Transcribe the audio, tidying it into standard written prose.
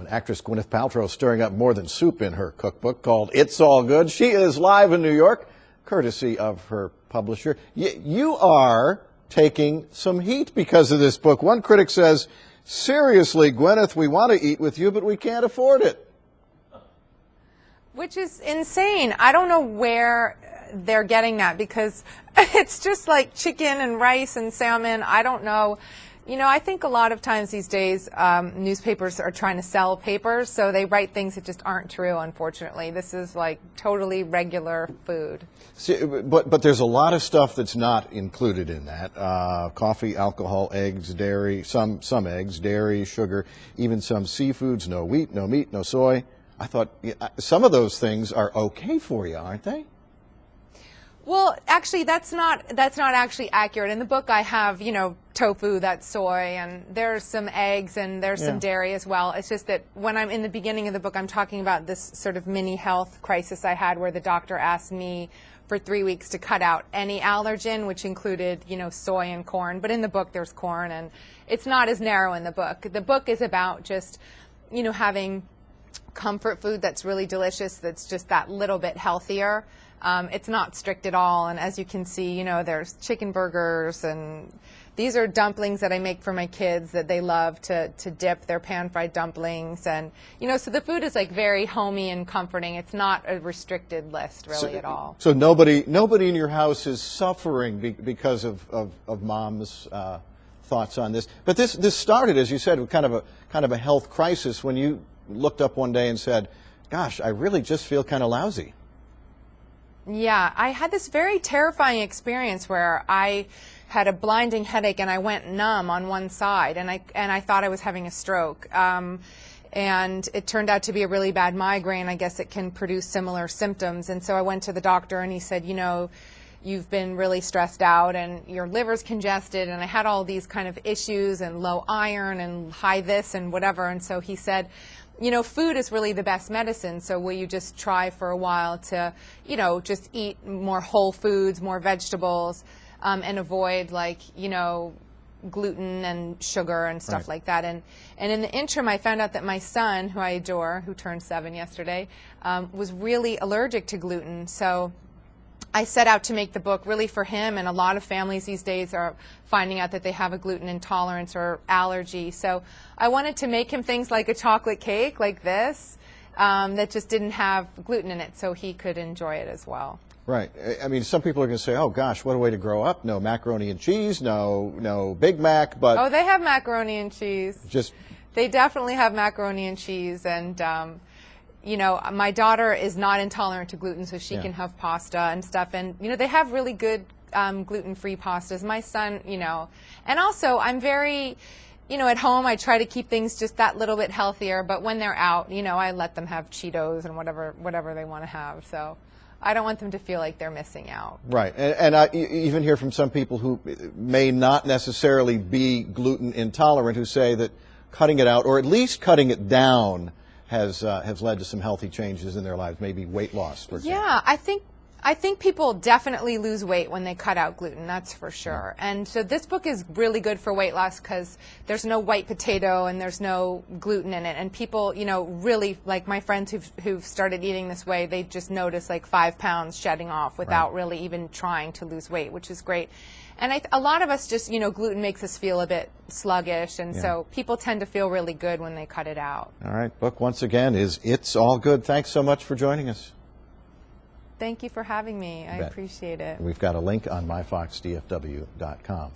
Actress Gwyneth Paltrow stirring up more than soup in her cookbook called It's All Good. She is live in New York, courtesy of her publisher. You are taking some heat because of this book. One critic says, seriously, Gwyneth, we want to eat with you, but we can't afford it. Which is insane. I don't know where they're getting that, because it's just like chicken and rice and salmon. I don't know. You know, I think a lot of times these days newspapers are trying to sell papers, so they write things that just aren't true, unfortunately. This is like totally regular food. See, but there's a lot of stuff that's not included in that. Coffee, alcohol, eggs, dairy, some eggs, dairy, sugar, even some seafoods, no wheat, no meat, no soy. I thought some of those things are okay for you, aren't they? Well, actually, that's not actually accurate. In the book, I have, you know, tofu, that's soy, and there's some eggs, and there's some dairy as well. It's just that when I'm in the beginning of the book, I'm talking about this sort of mini health crisis I had, where the doctor asked me for 3 weeks to cut out any allergen, which included, you know, soy and corn. But in the book, there's corn, and it's not as narrow in the book. The book is about just, you know, having comfort food that's really delicious, that's just that little bit healthier. It's not strict at all, and as you can see, you know, there's chicken burgers, and these are dumplings that I make for my kids that they love to dip. They're pan-fried dumplings, and, you know, so the food is like very homey and comforting. It's not a restricted list really at all. So nobody in your house is suffering because of Mom's thoughts on this. But this started, as you said, with kind of a health crisis when you looked up one day and said, gosh, I really just feel kind of lousy. Yeah, I had this very terrifying experience where I had a blinding headache and I went numb on one side, and I thought I was having a stroke. And it turned out to be a really bad migraine. I guess it can produce similar symptoms. And so I went to the doctor, and he said, you know, you've been really stressed out and your liver's congested. And I had all these kind of issues and low iron and high this and whatever. And so he said, you know, food is really the best medicine, so will you just try for a while to, you know, just eat more whole foods, more vegetables, and avoid, like, you know, gluten and sugar and stuff like that. And in the interim, I found out that my son, who I adore, who turned 7 yesterday, was really allergic to gluten. So I set out to make the book really for him, and a lot of families these days are finding out that they have a gluten intolerance or allergy. So I wanted to make him things like a chocolate cake like this that just didn't have gluten in it, so he could enjoy it as well. Right. I mean, some people are going to say, oh gosh, what a way to grow up. No macaroni and cheese, no Big Mac, but... Oh, they have macaroni and cheese. They definitely have macaroni and cheese, and you know, my daughter is not intolerant to gluten, so she can have pasta and stuff. And, you know, they have really good gluten-free pastas. My son, you know, and also I'm very, you know, at home I try to keep things just that little bit healthier. But when they're out, you know, I let them have Cheetos and whatever they want to have. So I don't want them to feel like they're missing out. Right. And I even hear from some people who may not necessarily be gluten intolerant who say that cutting it out, or at least cutting it down, has led to some healthy changes in their lives, maybe weight loss, for example. Yeah, I think people definitely lose weight when they cut out gluten, that's for sure. And so this book is really good for weight loss because there's no white potato and there's no gluten in it. And people, you know, really, like my friends who've started eating this way, they just notice like 5 pounds shedding off without really even trying to lose weight, which is great. And a lot of us just, you know, gluten makes us feel a bit sluggish, and so people tend to feel really good when they cut it out. All right. Book, once again, is It's All Good. Thanks so much for joining us. Thank you for having me. I appreciate it. We've got a link on myfoxdfw.com.